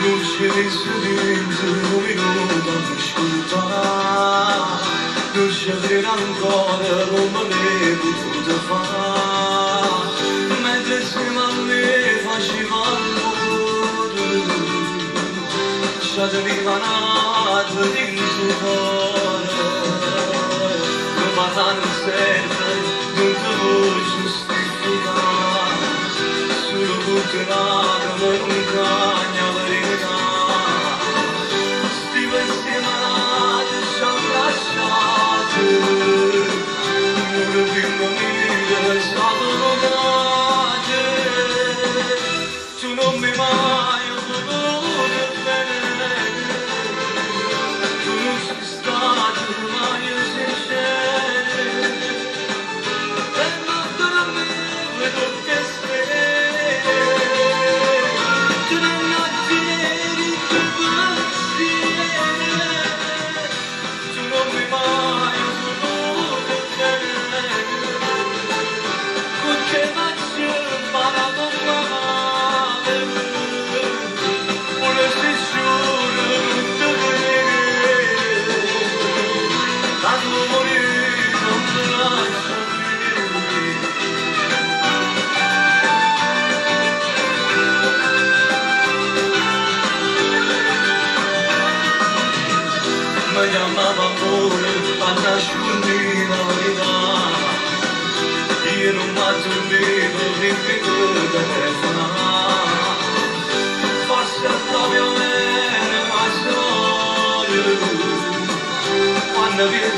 non c'è silenzio, un minuto a ascoltare, non c'è dire ancora come ne potuto fare, mentre siamo a me faceva l'amore, ci arriva dentro il cuore, non passano sempre, non ti vuoi giustificare, solo perché non cagna la verità. Sti pensieri ci hanno lasciato, non prima mia è stato lodato, tu non mi hai mai voluto bene, tu non sei stato mai sincero, e non per me vedo che sei, tu non notti neri che pensieri, tu non mi hai mai voluto bene, con che faccio imparato male, volessi solo te vedere, tanto morire non mi lascia più. Mi chiamava amore a nascondermi la verità, io non mi dormivo neanche per telefonare, forse è proprio bene ma solo quando viene